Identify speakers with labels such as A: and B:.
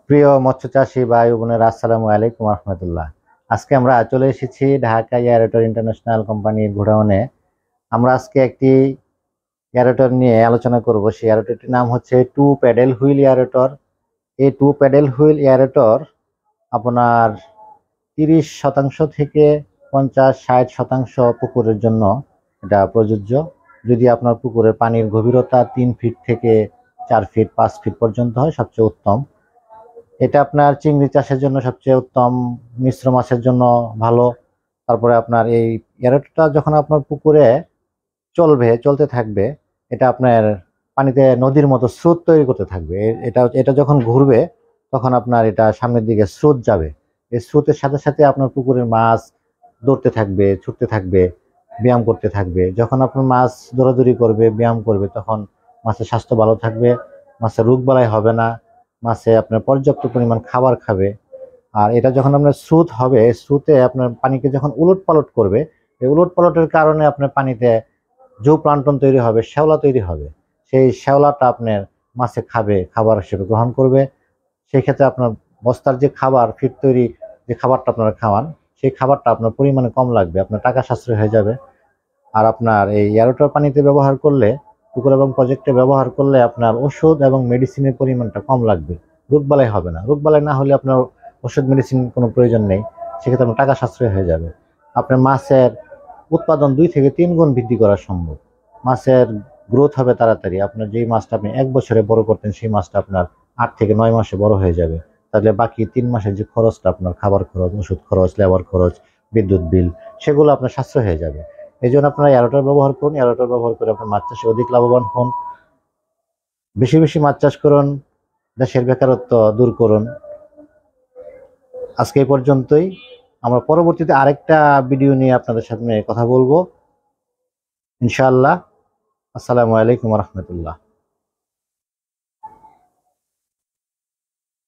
A: প্রিয় মৎস্য চাষী ভাই বোনেরা, আসসালামু আলাইকুম রহমতুল্লাহ। আজকে আমরা চলে এসেছি ঢাকা এয়ারটর ইন্টারন্যাশনাল কোম্পানির গোডাউনে। আমরা আজকে একটি এয়ারটর নিয়ে আলোচনা করব। সেই এয়ারটরটির নাম হচ্ছে টু প্যাডেল হুইল এয়ারটর। এই টু প্যাডেল হুইল এয়ারটর আপনার 30% থেকে 50-60% পুকুরের জন্য এটা প্রযোজ্য। যদি আপনার পুকুরের পানির গভীরতা 3 ফিট থেকে 4 ফিট 5 ফিট পর্যন্ত হয়, সবচেয়ে উত্তম। এটা আপনার চিংড়ি চাষের জন্য সবচেয়ে উত্তম, মিশ্র মাছের জন্য ভালো। তারপরে আপনার এই এয়ারটরটা যখন আপনার পুকুরে চলতে থাকবে, এটা আপনার পানিতে নদীর মতো স্রোত তৈরি করতে থাকবে। এটা এটা যখন ঘুরবে তখন আপনার এটা সামনের দিকে স্রোত যাবে। এই স্রোতের সাথে সাথে আপনার পুকুরের মাছ দৌড়তে থাকবে, ছুটতে থাকবে, ব্যায়াম করতে থাকবে। যখন আপনার মাছ দৌড়াদৌড়ি করবে, ব্যায়াম করবে, তখন মাছের স্বাস্থ্য ভালো থাকবে, মাছের রোগবালাই হবে না, মাছে আপনার পর্যাপ্ত পরিমাণ খাবার খাবে। আর এটা যখন আপনার স্রোত হবে, স্রোতে আপনার পানিকে যখন উলট পালট করবে, এই উলট পালটের কারণে আপনার পানিতে জোপ্লাঙ্কটন তৈরি হবে, শ্যাওলা তৈরি হবে। সেই শ্যাওলাটা আপনার মাছে খাবে, খাবার হিসেবে গ্রহণ করবে। সেই ক্ষেত্রে আপনার বস্তার যে খাবার, ফিড তৈরি যে খাবারটা আপনারা খাওয়ান, সেই খাবারটা আপনার পরিমাণে কম লাগবে, আপনার টাকা সাশ্রয় হয়ে যাবে। আর আপনার এই এয়ারোটর পানিতে ব্যবহার করলে, পুকুর এবং প্রজেক্টে ব্যবহার করলে আপনার ওষুধ এবং মেডিসিনের পরিমাণটা কম লাগবে, রোগবালাই হবে না। রোগবালাই না হলে আপনার ওষুধ মেডিসিন কোনো প্রয়োজন নেই, সেক্ষেত্রে আপনার টাকা সাশ্রয় হয়ে যাবে। আপনার মাছের উৎপাদন 2 থেকে 3 গুণ বৃদ্ধি করা সম্ভব। মাছের গ্রোথ হবে তাড়াতাড়ি। আপনার যেই মাছটা আপনি 1 বছরে বড় করতেন, সেই মাছটা আপনার 8 থেকে 9 মাসে বড় হয়ে যাবে। তাহলে বাকি 3 মাসের যে খরচটা, আপনার খাবার খরচ, ওষুধ খরচ, লেবার খরচ, বিদ্যুৎ বিল, সেগুলো আপনার সাশ্রয় হয়ে যাবে। এই জন্য আপনারা এয়ারোটর ব্যবহার করুন। এয়ারোটর ব্যবহার করে আপনার মাছ চাষে অধিক লাভবান হন। বেশি বেশি মাছ চাষ করুন, দেশের বেকারত্ব দূর করুন। আজকে এই পর্যন্তই। আমরা পরবর্তীতে আরেকটা ভিডিও নিয়ে আপনাদের সামনে কথা বলবো ইনশাআল্লাহ। আসসালামু আলাইকুম রহমতুল্লাহ।